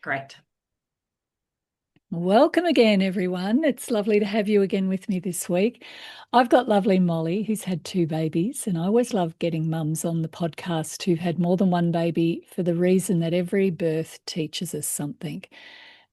Great. Welcome again, everyone. It's lovely to have you again with me this week. I've got lovely Molly, who's had two babies, and I always love getting mums on the podcast who've had more than one baby for the reason that every birth teaches us something.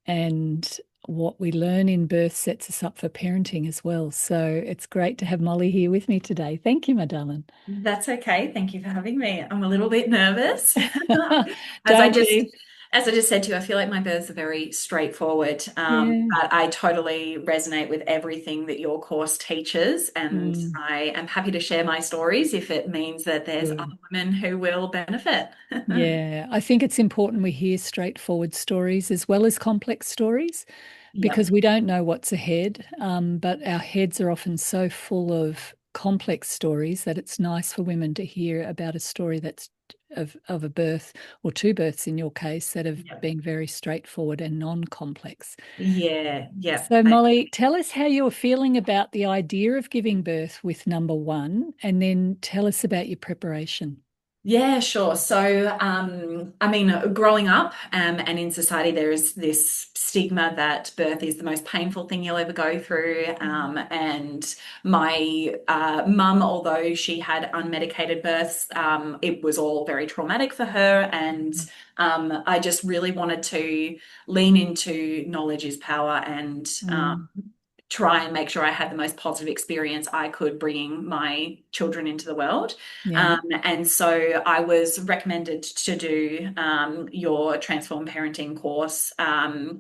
And what we learn in birth sets us up for parenting as well. So it's great to have Molly here with me today. Thank you, my darling. That's okay. Thank you for having me. I'm a little bit nervous. As I Don't just be. as I just said to you, I feel like my births are very straightforward. Yeah. But I totally resonate with everything that your course teaches, and Mm, I am happy to share my stories if it means that there's good. other women who will benefit. Yeah, I think it's important we hear straightforward stories as well as complex stories because Yep. we don't know what's ahead. But our heads are often so full of complex stories that it's nice for women to hear about a story that's of a birth or two births in your case that have Yep. been very straightforward and non-complex. Yeah. Yep. So, Molly, tell us how you're feeling about the idea of giving birth with number one, and then tell us about your preparation. Yeah, sure. So, I mean, growing up, and in society, there is this stigma that birth is the most painful thing you'll ever go through. And my mum, although she had unmedicated births, it was all very traumatic for her. And I just really wanted to lean into knowledge is power and Mm, try and make sure I had the most positive experience I could bringing my children into the world. yeah, And so I was recommended to do your Transform Parenting course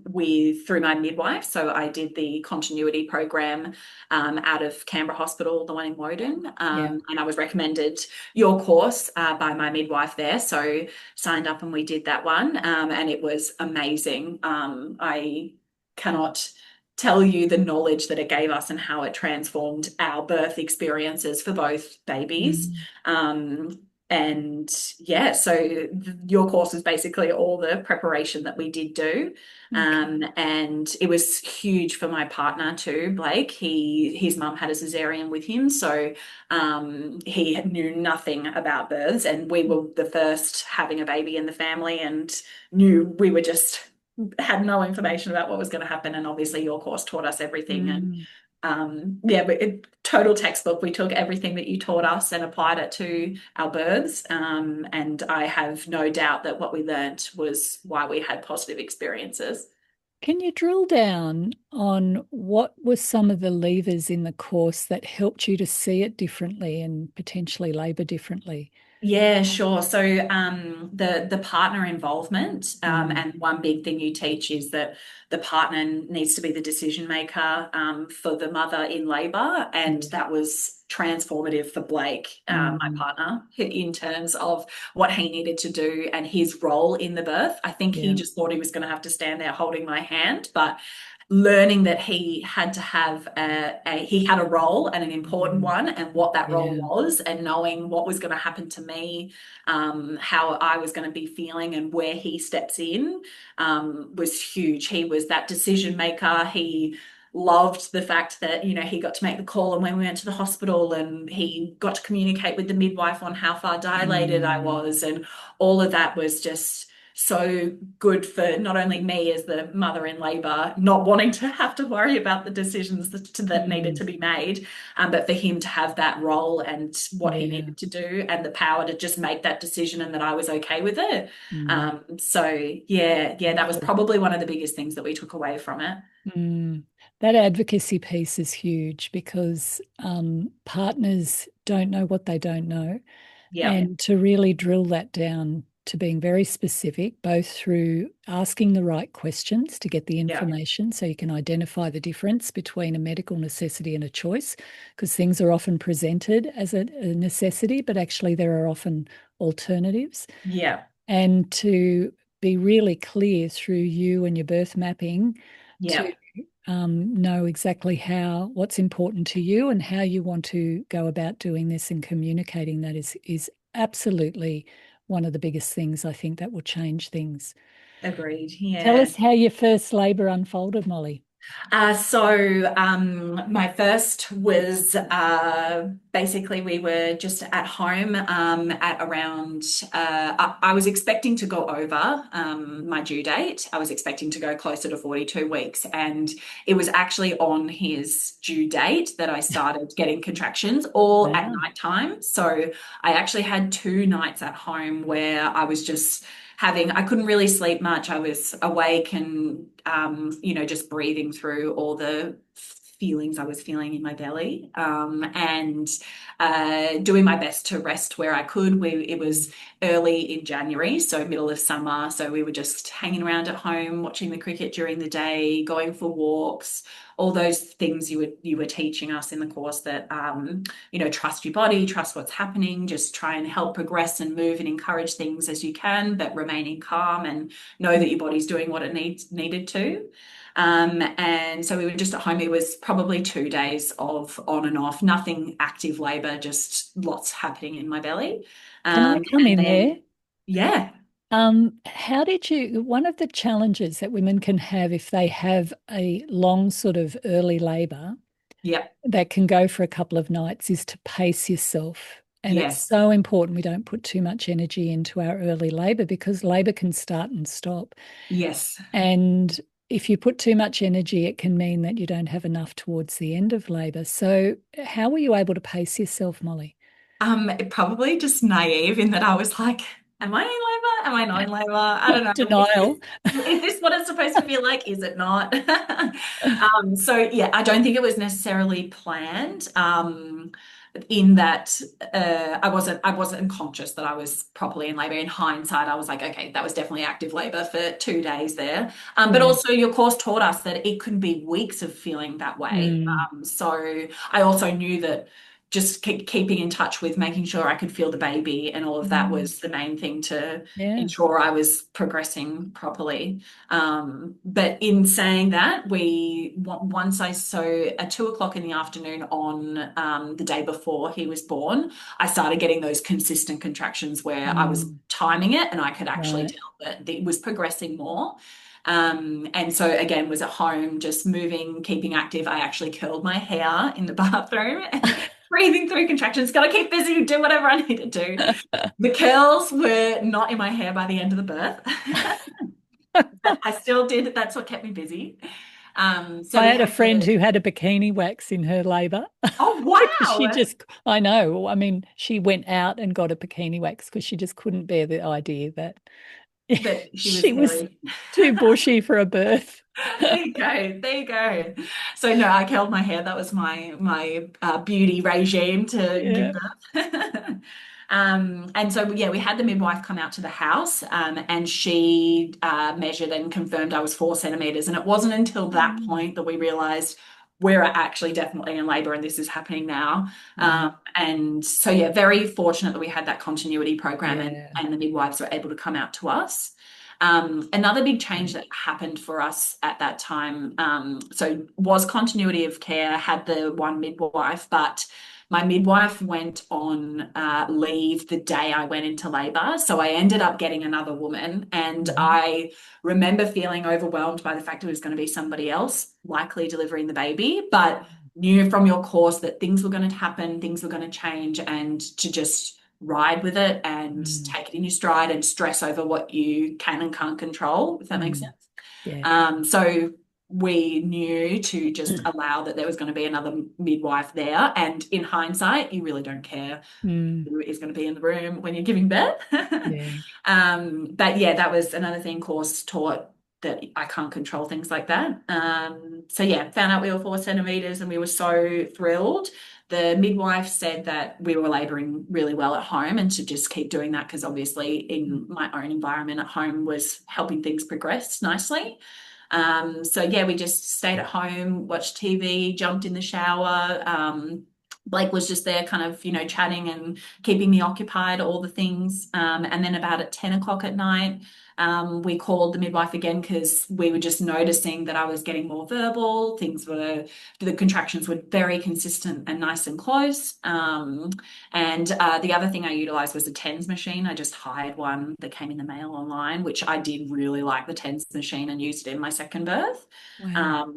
with through my midwife. So I did the continuity program out of Canberra Hospital, the one in Woden, yeah. and I was recommended your course by my midwife there. So signed up and we did that one, and it was amazing. I cannot tell you the knowledge that it gave us and how it transformed our birth experiences for both babies. Mm. And yeah, so your course was basically all the preparation that we did do. Okay. And it was huge for my partner too, Blake. His mum had a cesarean with him, so he knew nothing about births, and we were the first having a baby in the family, and knew we were just had no information about what was going to happen. And obviously, your course taught us everything. And Mm. yeah, but total textbook. We took everything that you taught us and applied it to our births. And I have no doubt that what we learnt was why we had positive experiences. Can you drill down on what were some of the levers in the course that helped you to see it differently and potentially labour differently? Yeah, sure. So the partner involvement, Mm. and one big thing you teach is that the partner needs to be the decision maker for the mother in labour, and Yeah. that was transformative for Blake, my Mm. partner, in terms of what he needed to do and his role in the birth. I think he Yeah. just thought he was going to have to stand there holding my hand, but learning that he had to have he had a role and an important Mm. one, and what that role Yeah. was, and knowing what was going to happen to me, how I was going to be feeling, and where he steps in was huge. He was that decision maker. He loved the fact that he got to make the call, and when we went to the hospital, and he got to communicate with the midwife on how far dilated I Mm. was, and all of that was just so good for not only me as the mother in labor, not wanting to have to worry about the decisions that needed Mm. to be made, but for him to have that role and what he Yeah. needed to do and the power to just make that decision, and that I was okay with it. Mm. So yeah, that was Good. probably one of the biggest things that we took away from it. Mm. That advocacy piece is huge because partners don't know what they don't know. Yeah, And to really drill that down to being very specific, both through asking the right questions to get the yeah, information so you can identify the difference between a medical necessity and a choice, because things are often presented as a necessity, but actually there are often alternatives. yeah, And to be really clear through you and your birth mapping to yeah. know exactly what's important to you and how you want to go about doing this and communicating that is absolutely one of the biggest things I think that will change things. Agreed. Tell Yeah. us how your first labour unfolded, Molly. My first was basically we were just at home at around, I was expecting to go over my due date. I was expecting to go closer to 42 weeks. And it was actually on his due date that I started getting contractions all at Wow. nighttime. So I actually had 2 nights at home where I was just I couldn't really sleep much. I was awake and, just breathing through all the feelings I was feeling in my belly, and doing my best to rest where I could. It was early in January, so middle of summer. So we were just hanging around at home, watching the cricket during the day, going for walks, all those things you were teaching us in the course that, trust your body, trust what's happening, just try and help progress and move and encourage things as you can, but remaining calm and know that your body's doing what it needed to. And so we were just at home. It was probably 2 days of on and off, nothing active labor, just lots happening in my belly. Can I come And in there? then, yeah, How did you, one of the challenges that women can have if they have a long sort of early labor yep, that can go for a couple of nights is to pace yourself. And it's yes, so important we don't put too much energy into our early labor because labor can start and stop. yes. And if you put too much energy, it can mean that you don't have enough towards the end of labor. So, how were you able to pace yourself, Molly? Probably just naive in that I was like, am I in labor? Am I not in labor? I don't know. Denial. Is this what it's supposed to feel like? Is it not? So yeah, I don't think it was necessarily planned. In that I wasn't conscious that I was properly in labor. In hindsight, I was like, okay, that was definitely active labor for 2 days there. But Yeah. also your course taught us that it could be weeks of feeling that way. Mm. So I also knew that just keeping in touch with making sure I could feel the baby and all of that Mm. was the main thing to Yeah. ensure I was progressing properly. But in saying that, once at 2 o'clock in the afternoon on the day before he was born, I started getting those consistent contractions where I was Mm. timing it and I could actually Right. tell that it was progressing more. And so again, was at home, just moving, keeping active. I actually curled my hair in the bathroom and breathing through contractions. Gotta keep busy, do whatever I need to do. The curls were not in my hair by the end of the birth, but I still did. That's what kept me busy. So I we had a had friend the, who had a bikini wax in her labor oh because she wow, just, I know, I mean, she went out and got a bikini wax because she just couldn't bear the idea that that she was she was hairy. too bushy for a birth. There you go. There you go. So no, I curled my hair. That was my beauty regime to give Yeah. birth. And so yeah, we had the midwife come out to the house, and she measured and confirmed I was 4 centimeters. And it wasn't until that Mm. point that we realized we're actually definitely in labor and this is happening now. Mm. And so yeah, very fortunate that we had that continuity program Yeah. and the midwives were able to come out to us. Another big change Right. that happened for us at that time, so was continuity of care, had the one midwife, but my midwife went on leave the day I went into labor. So I ended up getting another woman. And Mhm. I remember feeling overwhelmed by the fact it was going to be somebody else likely delivering the baby, but knew from your course that things were going to happen, things were going to change, and to just ride with it and Mm. take it in your stride and stress over what you can and can't control, if that makes Mm. sense. Yeah. So we knew to just allow that there was going to be another midwife there. And in hindsight, you really don't care Mm. who is going to be in the room when you're giving birth. Yeah. But yeah, that was another thing course taught that I can't control things like that. So yeah, found out we were 4 centimeters and we were so thrilled. The midwife said that we were laboring really well at home and to just keep doing that because obviously in my own environment at home was helping things progress nicely. So yeah, we just stayed at home, watched TV, jumped in the shower. Blake was just there kind of, chatting and keeping me occupied, all the things. And then about at 10 o'clock at night, We called the midwife again because we were just noticing that I was getting more verbal. The contractions were very consistent and nice and close. And the other thing I utilized was a TENS machine. I just hired one that came in the mail online, which I did really like the TENS machine and used it in my second birth. Wow.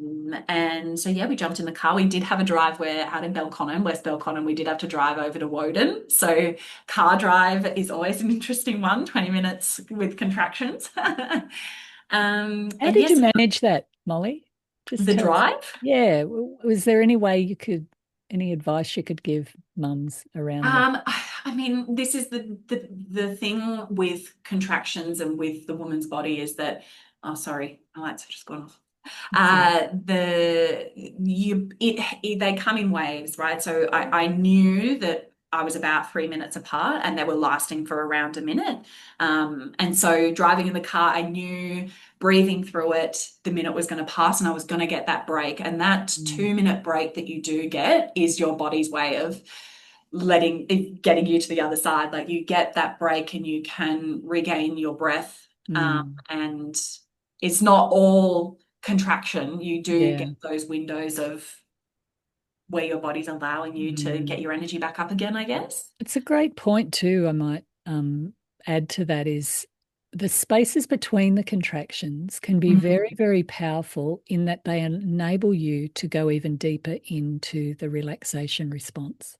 And so yeah, we jumped in the car. We did have a drive where out in Belconnen, West Belconnen, we did have to drive over to Woden. So car drive is always an interesting one, 20 minutes with contractions. How And did yes, you manage that, Molly? Just the tell us. drive. Yeah. Was there any way you could, any advice you could give mums around that? Um, I mean, this is the thing with contractions and with the woman's body is that, oh, sorry, my lights have just gone off. It's all right. They come in waves, right? So I knew that I was about 3 minutes apart and they were lasting for around a minute. And so driving in the car, I knew breathing through it, the minute was going to pass and I was going to get that break. And that Mm, 2 minute break that you do get is your body's way of getting you to the other side. Like you get that break and you can regain your breath. mm, And it's not all contraction. You do get yeah. those windows of where your body's allowing you to get Mm. your energy back up again, I guess. It's a great point too. I might add to that is the spaces between the contractions can be very, Mm, very powerful in that they enable you to go even deeper into the relaxation response.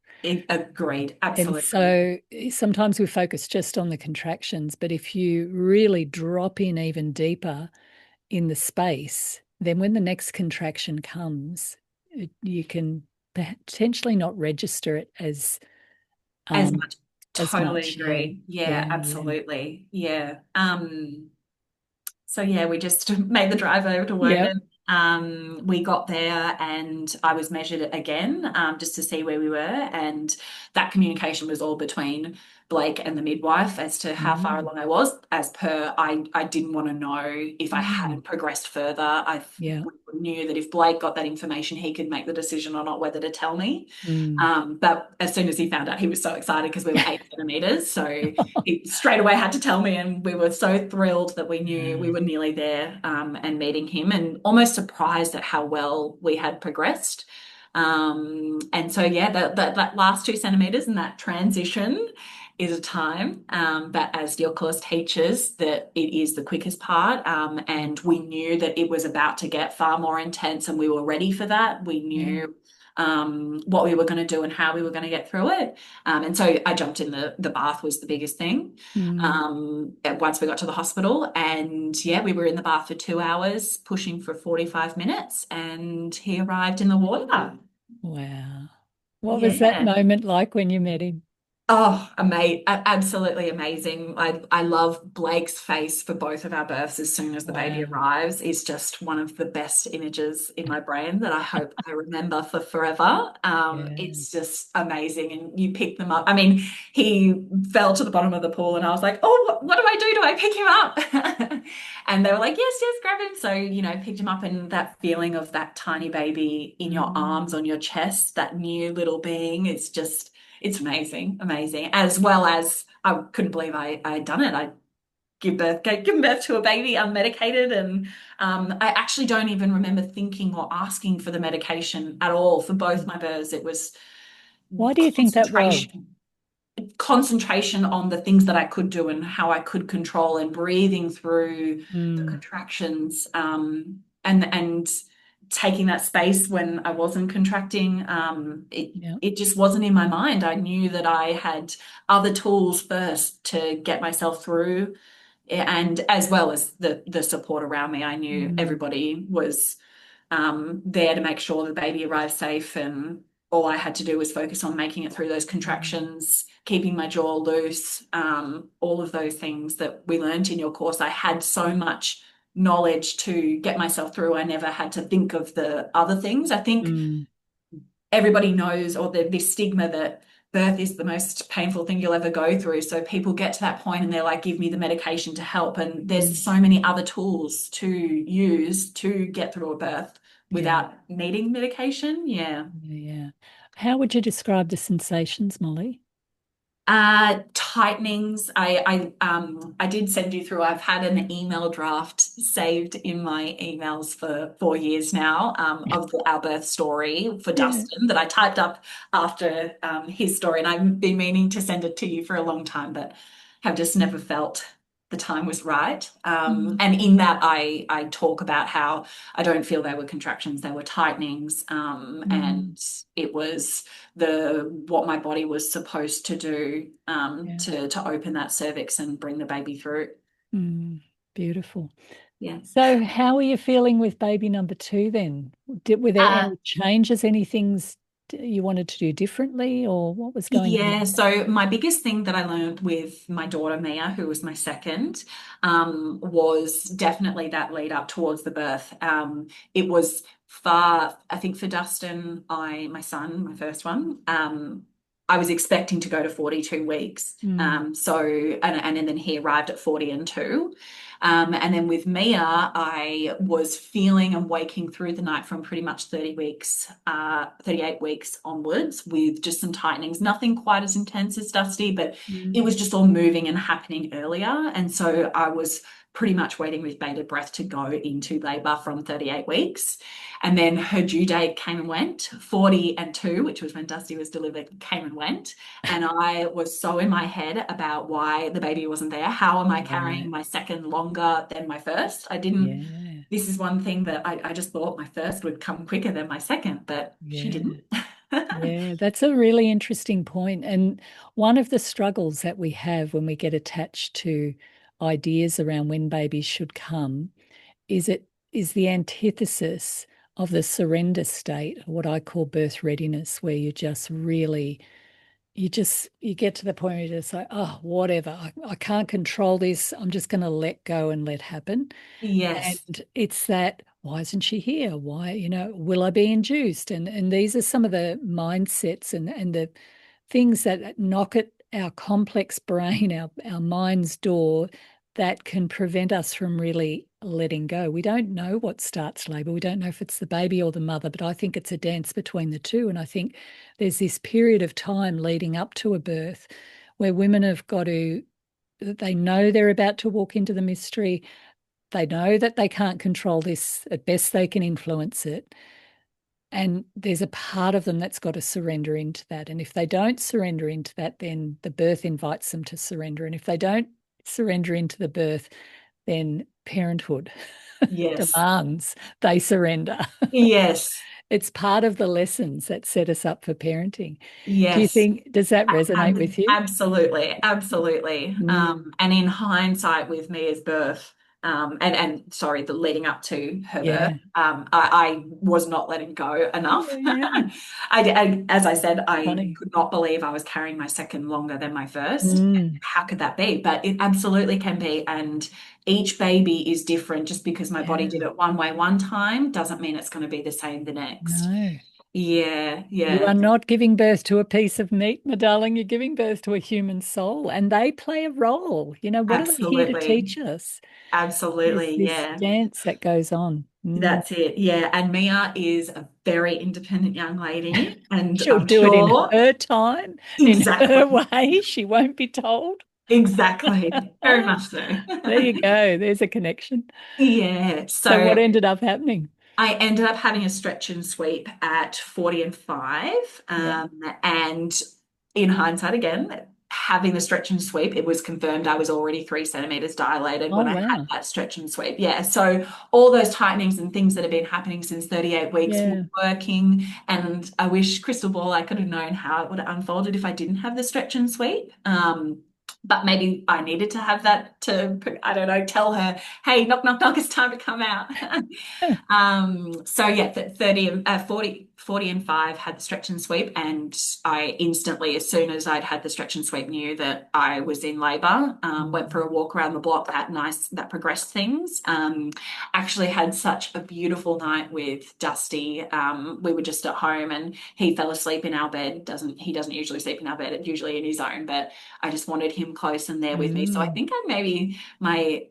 agreed. And Absolutely. so sometimes we focus just on the contractions, but if you really drop in even deeper in the space, then when the next contraction comes, you can potentially not register it As um, much. as Totally much. Yeah, agree. Yeah, yeah, yeah, absolutely. Yeah. So yeah, we just made the drive over to yep. Woden. We got there and I was measured again, just to see where we were. And that communication was all between Blake and the midwife as to how far Mm, along I was. As per, I didn't want to know if I mm, hadn't progressed further. I yeah, knew that if Blake got that information, he could make the decision or not whether to tell me. mm. But as soon as he found out, he was so excited because we were 8 centimeters. So he straight away had to tell me, and we were so thrilled that we knew we Yeah. were nearly there, and meeting him, and almost surprised at how well we had progressed. And so, yeah, that last 2 centimeters and that transition is a time, but as your course teaches, that it is the quickest part. And we knew that it was about to get far more intense, and we were ready for that. We Yeah. knew what we were going to do and how we were going to get through it. And so I jumped in the bath was the biggest thing. Mm. Once we got to the hospital, and yeah, we were in the bath for 2 hours, pushing for 45 minutes, and he arrived in the water. Wow. What was that Yeah. moment like when you met him? Oh, absolutely amazing. I love Blake's face for both of our births as soon as the baby Wow. arrives is just one of the best images in my brain that I hope I remember for forever. Yeah. It's just amazing. And you pick them up. I mean, he fell to the bottom of the pool and I was like, oh, what do I do? Do I pick him up? And they were like, yes, yes, grab him. So, picked him up and that feeling of that tiny baby in your arms Mm. on your chest, that new little being, it's amazing, amazing. As well as I couldn't believe I had done it. I given birth to a baby unmedicated, and I actually don't even remember thinking or asking for the medication at all for both my births. It was Why do you think that was? concentration on the things that I could do and how I could control and breathing through the Mm. contractions, and taking that space when I wasn't contracting. Yeah. It just wasn't in my mind. I knew that I had other tools first to get myself through, and as well as the support around me. I knew Mm. everybody was there to make sure the baby arrived safe. And all I had to do was focus on making it through those Mm. contractions, keeping my jaw loose, all of those things that we learned in your course. I had so much knowledge to get myself through. I never had to think of the other things. I think Mm. everybody knows, or this stigma that birth is the most painful thing you'll ever go through. So people get to that point and they're like, give me the medication to help. And there's Mm. so many other tools to use to get through a birth Yeah. without needing medication. Yeah. Yeah. Yeah. How would you describe the sensations, Molly? Tightenings. I did send you through. I've had an email draft saved in my emails for 4 years now, of our birth story for Yeah. Dustin that I typed up after his story, and I've been meaning to send it to you for a long time, but have just never felt the time was right. Mm, And in that, I talk about how I don't feel they were contractions; they were tightenings, mm, and it was the what my body was supposed to do, yeah. to open that cervix and bring the baby through. Mm, beautiful. Yeah. So, how are you feeling with baby number two then? Were there Uh, any changes, any things you wanted to do differently, or what was going on? yeah, so my biggest thing that I learned with my daughter Mia, who was my second, was definitely that lead up towards the birth. It was far, I think for Dustin, my son, my first one, I was expecting to go to 42 weeks. Mm, And then he arrived at 40 and 2. And then with Mia, I was feeling and waking through the night from pretty much 30 weeks, 38 weeks onwards with just some tightenings, nothing quite as intense as Dusty, but it mm, was just all moving and happening earlier. And so I was pretty much waiting with bated breath to go into labor from 38 weeks. And then her due date came and went, 40 and 2, which was when Dusty was delivered, came and went. And I was so in my head about why the baby wasn't there. How am I carrying right. my second longer than my first? I didn't, Yeah. this is one thing that I just thought my first would come quicker than my second, but she Yeah. didn't. Yeah, that's a really interesting point. And one of the struggles that we have when we get attached to ideas around when babies should come is the antithesis of the surrender state, what I call birth readiness, where you get to the point where you're just like, oh, whatever, I can't control this. I'm just going to let go and let happen. Yes, And it's that, why isn't she here? Why, will I be induced? And these are some of the mindsets and the things that knock at our complex brain, our mind's door, that can prevent us from really letting go. We don't know what starts labor. We don't know if it's the baby or the mother, but I think it's a dance between the two. And I think there's this period of time leading up to a birth where women have got to, they know they're about to walk into the mystery. They know that they can't control this. At best, they can influence it. And there's a part of them that's got to surrender into that. And if they don't surrender into that, then the birth invites them to surrender. And if they don't surrender into the birth, then parenthood yes, demands they surrender. yes, It's part of the lessons that set us up for parenting. Do you yes. think, does that resonate with you? Absolutely, absolutely. Mm, And in hindsight, with Mia's birth, and sorry, the leading up to her birth, yeah. I was not letting go enough. Yeah. As I said, I Funny. could not believe I was carrying my second longer than my first. Mm, How could that be? But it absolutely can be. And each baby is different. Just because my body did yeah. it one way one time doesn't mean it's going to be the same the next. No. Yeah, You are yeah, not giving birth to a piece of meat, my darling. You're giving birth to a human soul, and they play a role. What are they here to absolutely. teach us? There's Absolutely, this yeah. dance that goes on. That's it. Yeah. And Mia is a very independent young lady, and She'll I'm do it in sure her time, in her exactly, way. She won't be told. exactly, very much so. There you go. There's a connection. Yeah. So, So what ended up happening? I ended up having a stretch and sweep at 40 and 5. Yeah. And in hindsight, again, having the stretch and sweep, it was confirmed I was already 3 centimeters dilated Oh, when I had wow. that stretch and sweep. Yeah. So all those tightenings and things that have been happening since 38 weeks were Yeah. working. And I wish crystal ball I could have known how it would have unfolded if I didn't have the stretch and sweep. But maybe I needed to have that to, I don't know, tell her, hey, knock, knock, knock, it's time to come out. So yeah, 30 and 40 and 5 had the stretch and sweep, and I instantly, as soon as I'd had the stretch and sweep, knew that I was in labor. Went for Mm. a walk around the block, that progressed things. Actually had such a beautiful night with Dusty. We were just at home and he fell asleep in our bed. He doesn't usually sleep in our bed, it's usually in his own, but I just wanted him close and there with me. So I Mm. think my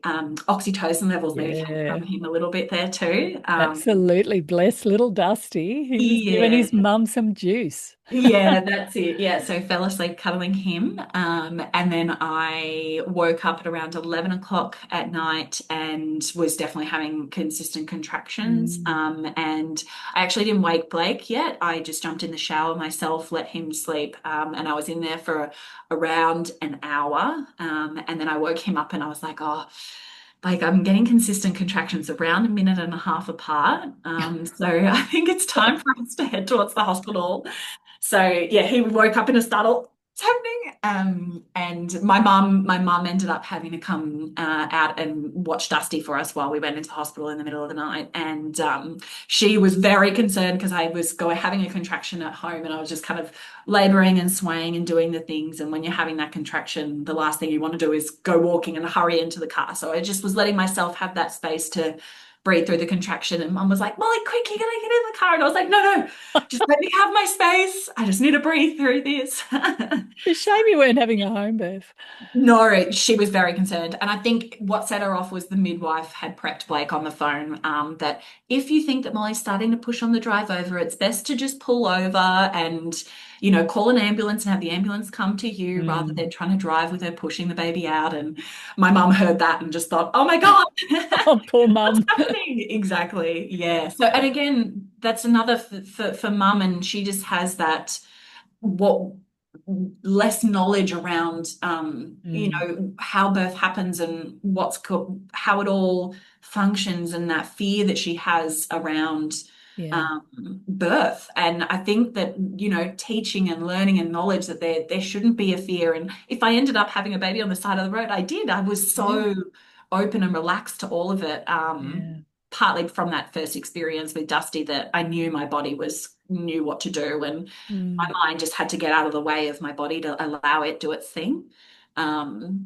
oxytocin levels maybe came from Yeah. him a little bit there too. Absolutely. Bless little Dusty. He was Giving Yeah. his mum some juice. Yeah, that's it. Yeah, so fell asleep cuddling him. And then I woke up at around 11 o'clock at night and was definitely having consistent contractions. Mm. And I actually didn't wake Blake yet. I just jumped in the shower myself, let him sleep. And I was in there for around an hour. And then I woke him up and I was like, oh, like I'm getting consistent contractions around a minute and a half apart. So I think it's time for us to head towards the hospital. So yeah, he woke up in a startle. What's happening? And my mum ended up having to come out and watch Dusty for us while we went into hospital in the middle of the night. And she was very concerned because I was having a contraction at home, and I was just kind of laboring and swaying and doing the things. And when you're having that contraction, the last thing you want to do is go walking and hurry into the car. So I just was letting myself have that space to breathe through the contraction. And mum was like, Molly, quick, you're gonna get in the car. And I was like, no, no, just let me have my space. I just need to breathe through this. It's a shame you weren't having a home birth. No, she was very concerned. And I think what set her off was the midwife had prepped Blake on the phone that if you think that Molly's starting to push on the drive over, it's best to just pull over and, call an ambulance and have the ambulance come to you rather Mm. than trying to drive with her pushing the baby out. And my mum heard that and just thought, oh my God, Oh, poor what's mum. happening? Exactly. Yeah. So, and again, that's another for mum, and she just has that what less knowledge around Mm. how birth happens and how it all functions, and that fear that she has around Yeah. birth. And I think that teaching and learning and knowledge that there shouldn't be a fear. And if I ended up having a baby on the side of the road, I was Yeah. so open and relaxed to all of it, Yeah. partly from that first experience with Dusty, that I knew my body knew what to do, and my Mm. mind just had to get out of the way of my body to allow it do its thing.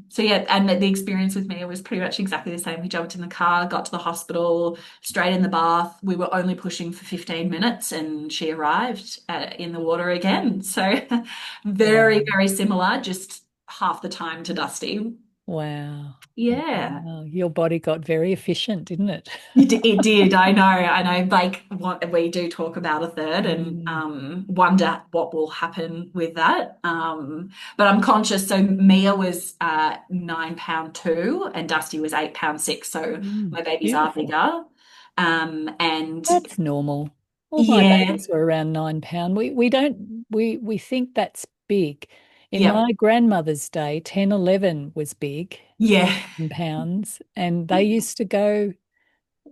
So yeah, and the experience with Mia was pretty much exactly the same. We jumped in the car, got to the hospital, straight in the bath. We were only pushing for 15 minutes, and she arrived in the water again. So very, Wow. very similar, just half the time to Dusty. Wow. Yeah. Wow. Your body got very efficient, didn't it? It did. I know. I know. Like what we do talk about a third, and Mm. wonder what will happen with that. But I'm conscious. So Mia was 9 pound 2, and Dusty was 8 pound 6. So Mm. my babies are Beautiful. bigger. And That's normal. All my yeah, babies were around 9 pound. We think that's big. In yeah, my grandmother's day, 10, 11 was big, yeah, pounds, and they used to go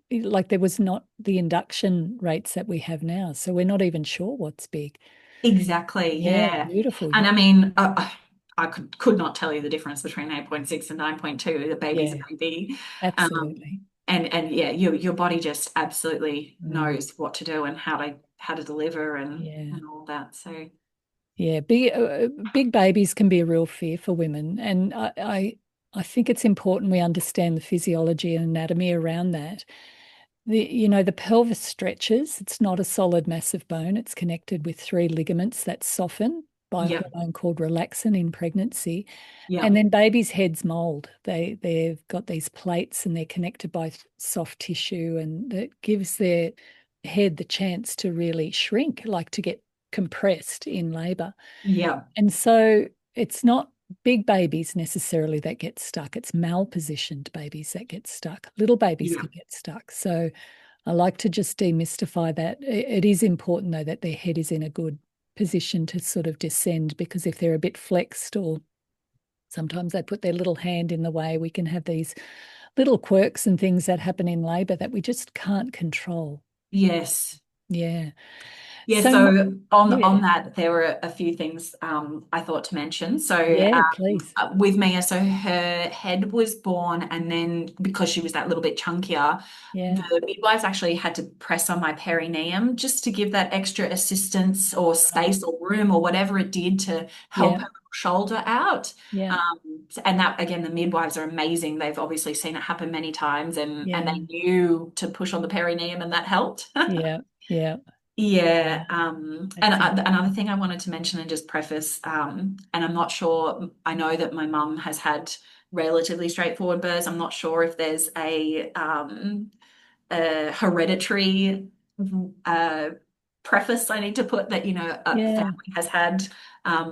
like there was not the induction rates that we have now. So we're not even sure what's big. exactly. Yeah, Yeah. beautiful. And I mean, I could not tell you the difference between 8.6 and 9.2. The baby's a Yeah, baby. absolutely. And yeah, your body just absolutely Mm. knows what to do and how to deliver Yeah. and all that. So Yeah, big babies can be a real fear for women, and I think it's important we understand the physiology and anatomy around that. The pelvis stretches. It's not a solid, massive bone. It's connected with three ligaments that soften by a yeah, hormone called relaxin in pregnancy. yeah, And then babies' heads mold. They've got these plates and they're connected by soft tissue, and that gives their head the chance to really shrink, like to get compressed in labor. yeah, And so it's not big babies necessarily that get stuck. It's malpositioned babies that get stuck. Little babies yeah. can get stuck. So I like to just demystify that. It is important though that their head is in a good position to sort of descend, because if they're a bit flexed, or sometimes they put their little hand in the way, we can have these little quirks and things that happen in labor that we just can't control. Yes. Yeah. Yeah, So, so on yeah, that, there were a few things I thought to mention. So yeah, please. with Mia, so her head was born, and then because she was that little bit chunkier, Yeah, the midwives actually had to press on my perineum just to give that extra assistance or right. space or room or whatever it did to help Yeah, her shoulder out. yeah, And that again, the midwives are amazing. They've obviously seen it happen many times, and yeah, they knew to push on the perineum, and that helped. yeah, yeah. Yeah, Yeah, and that's another important. thing I wanted to mention and just preface, and I'm not sure, I know that my mum has had relatively straightforward births. I'm not sure if there's a hereditary uh, preface I need to put that, a Yeah. family has had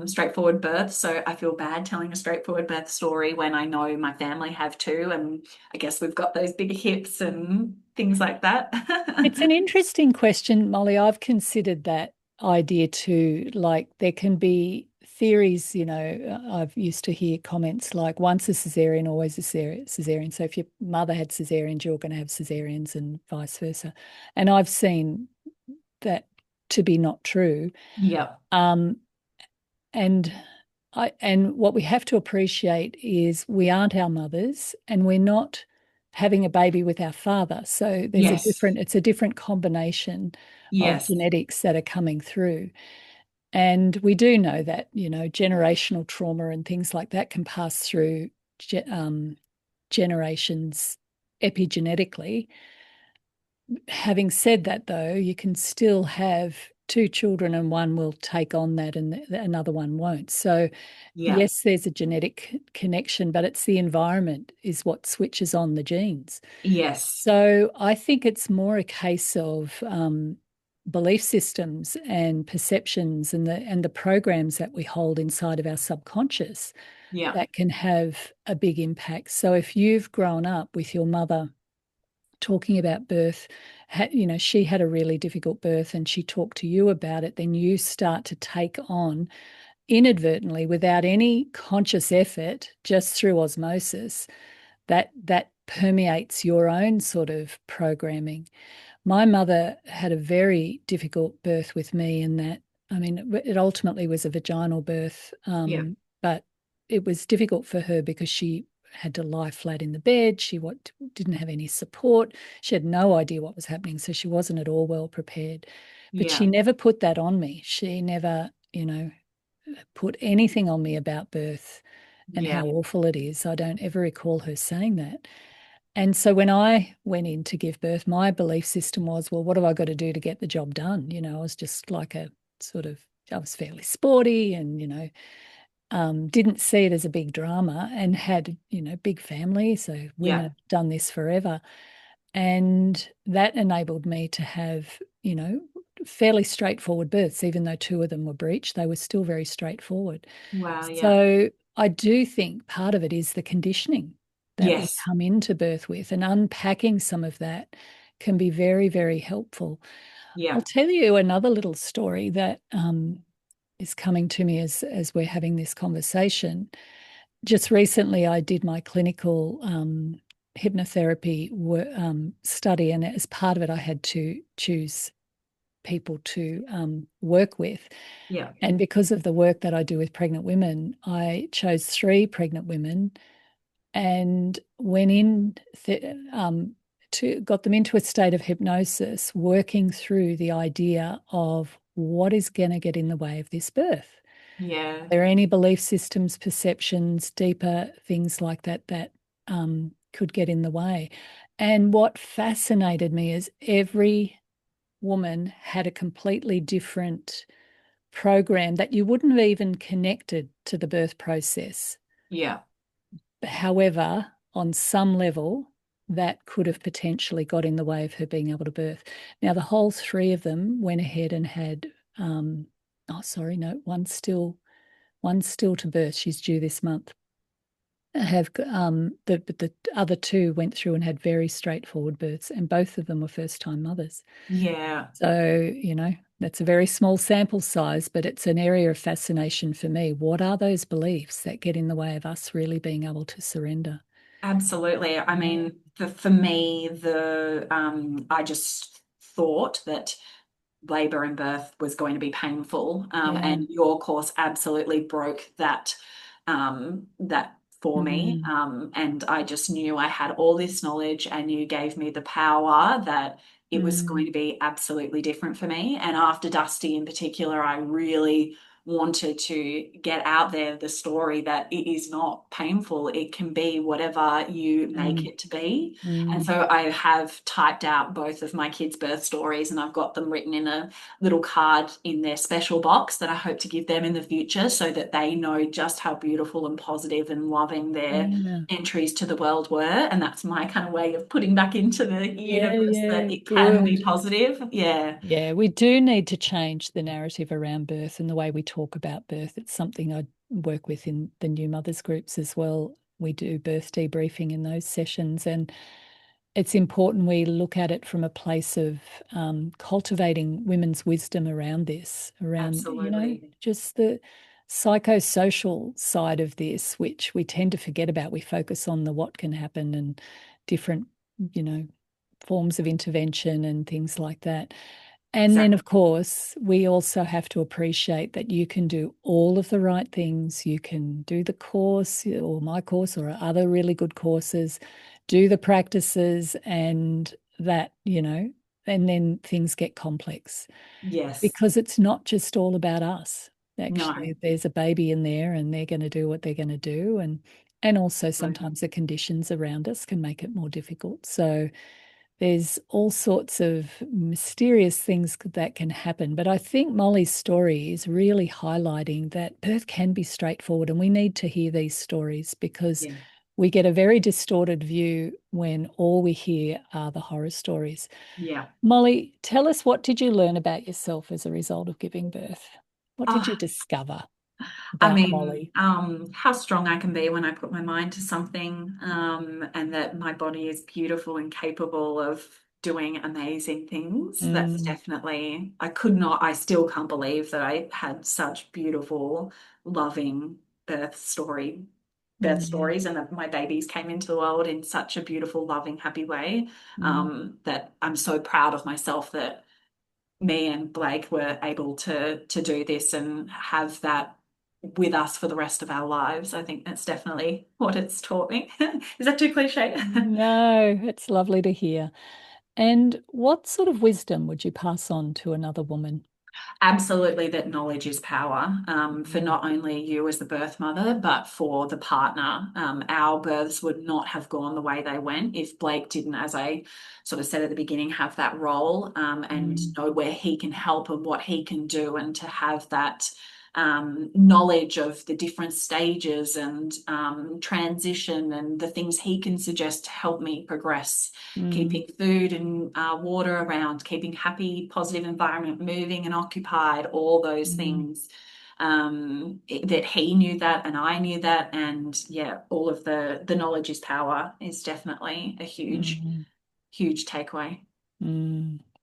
straightforward births. So I feel bad telling a straightforward birth story when I know my family have too. And I guess we've got those big hips and things like that. It's an interesting question, Molly. I've considered that idea too. Like there can be theories, I've used to hear comments like once a cesarean, always a cesarean. So if your mother had cesareans, you're going to have cesareans and vice versa. And I've seen that to be not true. Yeah. Um, and and what we have to appreciate is we aren't our mothers and we're not having a baby with our father. So Yes. it's a different combination of Yes. genetics that are coming through. And we do know that, generational trauma and things like that can pass through generations epigenetically. Having said that, though, you can still have two children and one will take on that and another one won't. So, Yeah. yes, there's a genetic connection, but it's the environment is what switches on the genes. Yes. So, I think it's more a case of belief systems and perceptions and the programs that we hold inside of our subconscious Yeah. that can have a big impact. So, if you've grown up with your mother talking about birth, she had a really difficult birth and she talked to you about it, then you start to take on inadvertently, without any conscious effort, just through osmosis, that permeates your own sort of programming. My mother had a very difficult birth with me in that, I mean, it ultimately was a vaginal birth, Yeah. but it was difficult for her because she had to lie flat in the bed. She didn't have any support. She had no idea what was happening. So she wasn't at all well prepared. But she Yeah. never put that on me. She never, put anything on me about birth and Yeah. how awful it is. I don't ever recall her saying that. And so when I went in to give birth, my belief system was, well, what have I got to do to get the job done? I was just like I was fairly sporty and, didn't see it as a big drama and had, big family. So women Yeah. have done this forever. And that enabled me to have, fairly straightforward births, even though two of them were breech, they were still very straightforward. Wow. Yeah. So I do think part of it is the conditioning that we Yes. come into birth with, and unpacking some of that can be very, very helpful. I'll Yeah. tell you another little story that is coming to me as we're having this conversation. Just recently, I did my clinical hypnotherapy study, and as part of it, I had to choose people to work with. Yeah. And because of the work that I do with pregnant women, I chose three pregnant women and went in to got them into a state of hypnosis, working through the idea of what is going to get in the way of this birth. Yeah. Are there any belief systems, perceptions, deeper things like that that could get in the way? And what fascinated me is every woman had a completely different program that you wouldn't have even connected to the birth process. Yeah. However, on some level, that could have potentially got in the way of her being able to birth. Now, the whole three of them went ahead and had, oh, sorry, no, one's still to birth. She's due this month. Have the other two went through and had very straightforward births, and both of them were first time mothers. Yeah. So, that's a very small sample size, but it's an area of fascination for me. What are those beliefs that get in the way of us really being able to surrender? Absolutely. I Yeah. mean, for me, the I just thought that labor and birth was going to be painful, Yeah. and your course absolutely broke that for me. Mm, And I just knew I had all this knowledge, and you gave me the power that it was going mm, to be absolutely different for me. And after Dusty in particular, I really wanted to get out there the story that it is not painful. It can be whatever you make Mm, it to be. And mm, so I have typed out both of my kids' birth stories, and I've got them written in a little card in their special box that I hope to give them in the future so that they know just how beautiful and positive and loving their yeah. entries to the world were. And that's my kind of way of putting back into the Yeah, universe yeah, that it can be good. positive. Yeah, Yeah, we do need to change the narrative around birth and the way we talk about birth. It's something I work with in the new mothers groups as well. We do birth debriefing in those sessions, and it's important we look at it from a place of cultivating women's wisdom around this, around, absolutely. just the psychosocial side of this, which we tend to forget about. We focus on the what can happen and different, you know, forms of intervention and things like that. And then, Exactly. of course, we also have to appreciate that you can do all of the right things. You can do the course or my course or other really good courses, do the practices, and that, and then things get complex Yes. because it's not just all about us. No. Actually, there's a baby in there and they're going to do what they're going to do. And also Absolutely. sometimes the conditions around us can make it more difficult. So there's all sorts of mysterious things that can happen. But I think Molly's story is really highlighting that birth can be straightforward, and we need to hear these stories because Yeah. we get a very distorted view when all we hear are the horror stories. Yeah. Molly, tell us, what did you learn about yourself as a result of giving birth? What did you Oh, discover I about mean, Molly? how strong I can be when I put my mind to something, and that my body is beautiful and capable of doing amazing things. That's Mm, definitely, I could not, I still can't believe that I had such beautiful, loving birth story, birth yeah. stories, and that my babies came into the world in such a beautiful, loving, happy way, Mm, that I'm so proud of myself that me and Blake were able to do this and have that with us for the rest of our lives. I think that's definitely what it's taught me. Is that too cliche? no, it's lovely to hear. And what sort of wisdom would you pass on to another woman? Absolutely, that knowledge is power, for Mm, not only you as the birth mother, but for the partner. Our births would not have gone the way they went if Blake didn't, as I sort of said at the beginning, have that role, and mm, know where he can help and what he can do, and to have that knowledge of the different stages and transition and the things he can suggest to help me progress, mm, keeping food and water around, keeping happy, positive environment moving and occupied, all those mm, things. That he knew that and I knew that, and yeah, all of the knowledge is power is definitely a huge, mm, huge takeaway.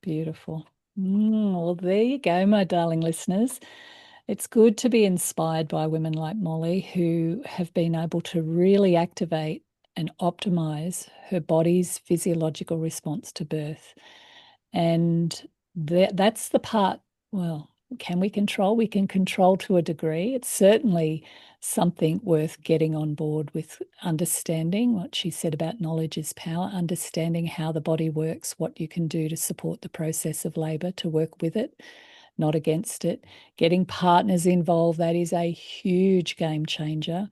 beautiful. Well, there you go, my darling listeners. It's good to be inspired by women like Molly who have been able to really activate and optimize her body's physiological response to birth. And that's the part, well, can we control? We can control to a degree. It's certainly something worth getting on board with, understanding what she said about knowledge is power, understanding how the body works, what you can do to support the process of labor, to work with it, not against it. Getting partners involved, that is a huge game changer.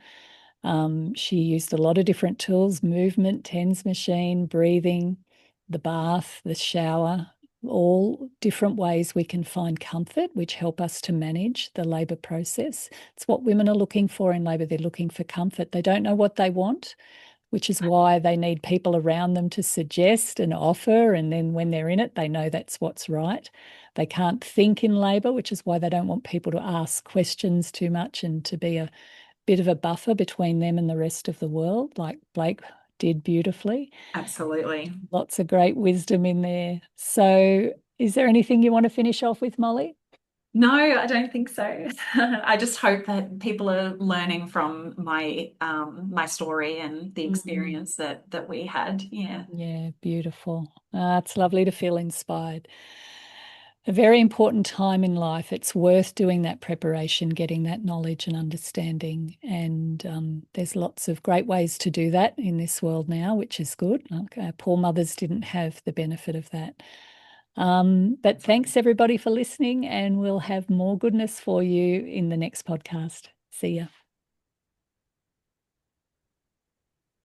She used a lot of different tools: movement, TENS machine, breathing, the bath, the shower, all different ways we can find comfort, which help us to manage the labour process. It's what women are looking for in labour. They're looking for comfort. They don't know what they want, which is why they need people around them to suggest and offer. And then when they're in it, they know that's what's right. They can't think in labour, which is why they don't want people to ask questions too much and to be a bit of a buffer between them and the rest of the world, like Blake did beautifully. Absolutely. Lots of great wisdom in there. So, is there anything you want to finish off with, Molly? No, I don't think so. I just hope that people are learning from my story and the Mm, experience that we had. Yeah, yeah, beautiful. It's lovely to feel inspired. A very important time in life. It's worth doing that preparation, getting that knowledge and understanding. And there's lots of great ways to do that in this world now, which is good. Like, poor mothers didn't have the benefit of that. But thanks everybody for listening, and we'll have more goodness for you in the next podcast. See ya.